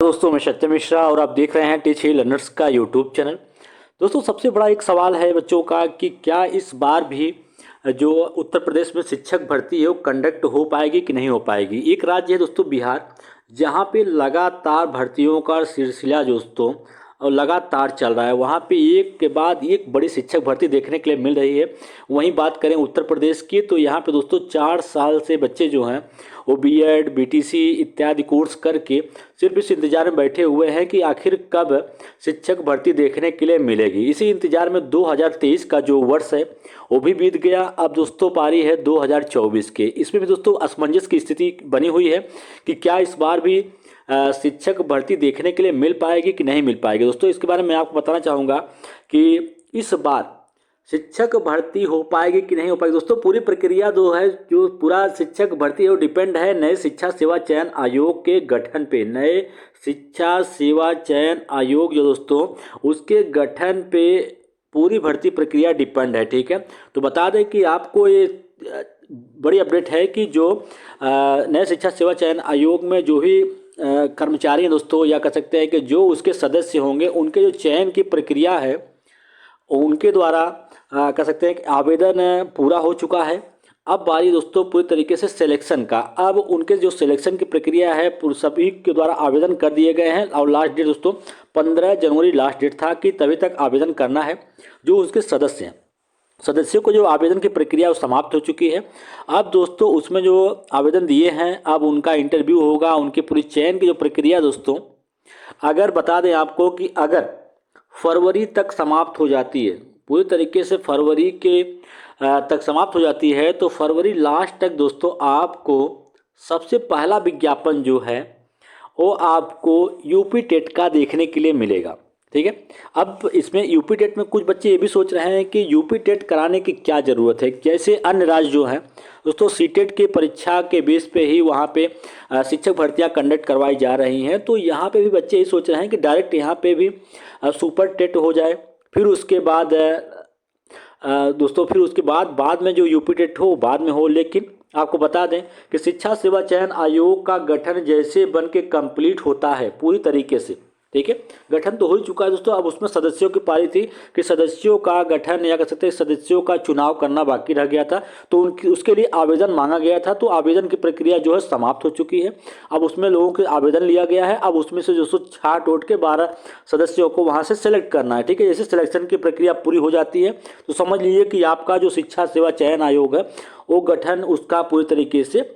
दोस्तों मैं सत्यम मिश्रा और आप देख रहे हैं टीच ही लर्नर्स का यूट्यूब चैनल। दोस्तों सबसे बड़ा एक सवाल है बच्चों का कि क्या इस बार भी जो उत्तर प्रदेश में शिक्षक भर्ती है वो कंडक्ट हो पाएगी कि नहीं हो पाएगी। एक राज्य है दोस्तों बिहार, जहाँ पे लगातार भर्तियों का सिलसिला दोस्तों और लगातार चल रहा है। वहाँ पे एक के बाद एक बड़ी शिक्षक भर्ती देखने के लिए मिल रही है। वहीं बात करें उत्तर प्रदेश की तो यहाँ पे दोस्तों 4 साल से बच्चे जो हैं वो बीएड बीटीसी इत्यादि कोर्स करके सिर्फ इस इंतजार में बैठे हुए हैं कि आखिर कब शिक्षक भर्ती देखने के लिए मिलेगी। इसी इंतजार में 2023 का जो वर्ष है वो भी बीत गया। अब दोस्तों पारी है 2024 के। इसमें भी दोस्तों असमंजस की स्थिति बनी हुई है कि क्या इस बार भी शिक्षक भर्ती देखने के लिए मिल पाएगी कि नहीं मिल पाएगी। दोस्तों इसके बारे में मैं आपको बताना चाहूँगा कि इस बार शिक्षक भर्ती हो पाएगी कि नहीं हो पाएगी। दोस्तों पूरी प्रक्रिया जो पूरा शिक्षक भर्ती है वो डिपेंड है नए शिक्षा सेवा चयन आयोग के गठन पे। नए शिक्षा सेवा चयन आयोग जो दोस्तों उसके गठन पे पूरी भर्ती प्रक्रिया डिपेंड है। ठीक है, तो बता दें कि आपको ये बड़ी अपडेट है कि जो नए शिक्षा सेवा चयन आयोग में जो भी कर्मचारी हैं दोस्तों, या कह सकते हैं कि जो उसके सदस्य होंगे, उनके जो चयन की प्रक्रिया है उनके द्वारा कह सकते हैं कि आवेदन पूरा हो चुका है। अब बारी दोस्तों पूरी तरीके से सिलेक्शन का। अब उनके जो सिलेक्शन की प्रक्रिया है सभी के द्वारा आवेदन कर दिए गए हैं और लास्ट डेट दोस्तों 15 जनवरी लास्ट डेट था कि तभी तक आवेदन करना है। जो उसके सदस्य हैं, सदस्यों को जो आवेदन की प्रक्रिया वो समाप्त हो चुकी है। अब दोस्तों उसमें जो आवेदन दिए हैं अब उनका इंटरव्यू होगा। उनकी पूरी चयन की जो प्रक्रिया दोस्तों, अगर बता दें आपको कि अगर फरवरी तक समाप्त हो जाती है, पूरी तरीके से फरवरी के तक समाप्त हो जाती है, तो फरवरी लास्ट तक दोस्तों आपको सबसे पहला विज्ञापन जो है वो आपको यूपी टेट का देखने के लिए मिलेगा। ठीक है, अब इसमें यूपी टेट में कुछ बच्चे ये भी सोच रहे हैं कि यूपी टेट कराने की क्या ज़रूरत है। जैसे अन्य राज्य जो हैं दोस्तों सीटेट की परीक्षा के बेस पे ही वहाँ पे शिक्षक भर्तियाँ कंडक्ट करवाई जा रही हैं, तो यहाँ पे भी बच्चे ये सोच रहे हैं कि डायरेक्ट यहाँ पे भी सुपर टेट हो जाए। फिर उसके बाद दोस्तों बाद में जो यूपी टेट हो बाद में हो। लेकिन आपको बता दें कि शिक्षा सेवा चयन आयोग का गठन जैसे बन के कंप्लीट होता है पूरी तरीके से, ठीक है, गठन तो हो ही चुका है दोस्तों। अब उसमें सदस्यों की पारी थी कि सदस्यों का गठन या कह सकते हैं सदस्यों का चुनाव करना बाकी रह गया था, तो उसके लिए आवेदन मांगा गया था। तो आवेदन की प्रक्रिया जो है समाप्त हो चुकी है। अब उसमें लोगों के आवेदन लिया गया है। अब उसमें से दोस्तों छांट ओट के 12 सदस्यों को वहाँ से सेलेक्ट करना है। ठीक है, जैसे सिलेक्शन की प्रक्रिया पूरी हो जाती है तो समझ लीजिए कि आपका जो शिक्षा सेवा चयन आयोग है वो गठन उसका पूरी तरीके से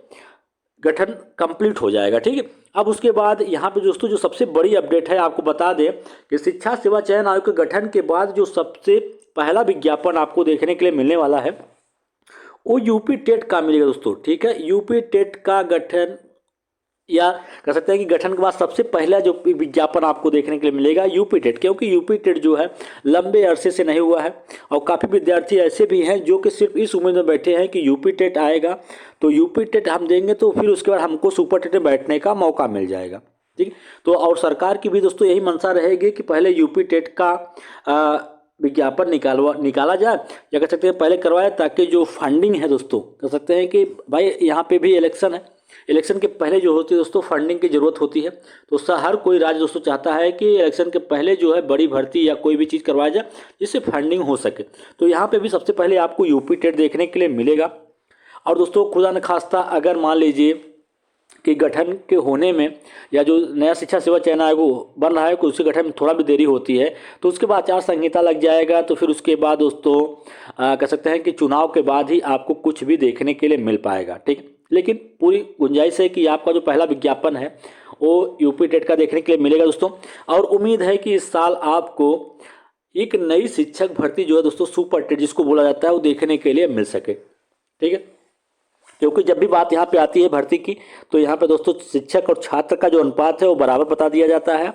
गठन कंप्लीट हो जाएगा। ठीक है, अब उसके बाद यहाँ पे दोस्तों जो सबसे बड़ी अपडेट है आपको बता दें कि शिक्षा सेवा चयन आयोग के गठन के बाद जो सबसे पहला विज्ञापन आपको देखने के लिए मिलने वाला है वो यूपी टेट का मिलेगा दोस्तों। ठीक है, यूपी टेट का गठन या कह सकते हैं कि गठन के बाद सबसे पहला जो विज्ञापन आपको देखने के लिए मिलेगा यूपी टेट, क्योंकि यूपी टेट जो है लंबे अरसे से नहीं हुआ है और काफ़ी विद्यार्थी ऐसे भी हैं जो कि सिर्फ इस उम्मीद में बैठे हैं कि यूपी टेट आएगा तो यूपी टेट हम देंगे तो फिर उसके बाद हमको सुपर टेट में बैठने का मौका मिल जाएगा। ठीक, तो और सरकार की भी दोस्तों यही मंशा रहेगी कि पहले यूपी टेट का विज्ञापन निकाला जाए या कह सकते हैं पहले करवाया, ताकि जो फंडिंग है दोस्तों, कह सकते हैं कि भाई यहाँ पे भी इलेक्शन है, इलेक्शन के पहले जो होती है दोस्तों फंडिंग की ज़रूरत होती है। तो हर कोई राज्य दोस्तों चाहता है कि इलेक्शन के पहले जो है बड़ी भर्ती या कोई भी चीज़ करवाया जाए जिससे फंडिंग हो सके। तो यहाँ पे भी सबसे पहले आपको यूपी टेट देखने के लिए मिलेगा। और दोस्तों खुदा न खास्ता अगर मान लीजिए कि गठन के होने में या जो नया शिक्षा सेवा चयन आयोग बन रहा है उसके गठन में थोड़ा भी देरी होती है तो उसके बाद आचार संहिता लग जाएगा। तो फिर उसके बाद दोस्तों कह सकते हैं कि चुनाव के बाद ही आपको कुछ भी देखने के लिए मिल पाएगा। ठीक, लेकिन पूरी गुंजाइश है कि आपका जो पहला विज्ञापन है वो यूपी टेट का देखने के लिए मिलेगा दोस्तों। और उम्मीद है कि इस साल आपको एक नई शिक्षक भर्ती जो है दोस्तों सुपर टेट जिसको बोला जाता है वो देखने के लिए मिल सके। ठीक है, क्योंकि जब भी बात यहाँ पे आती है भर्ती की तो यहाँ पे दोस्तों शिक्षक और छात्र का जो अनुपात है वो बराबर बता दिया जाता है।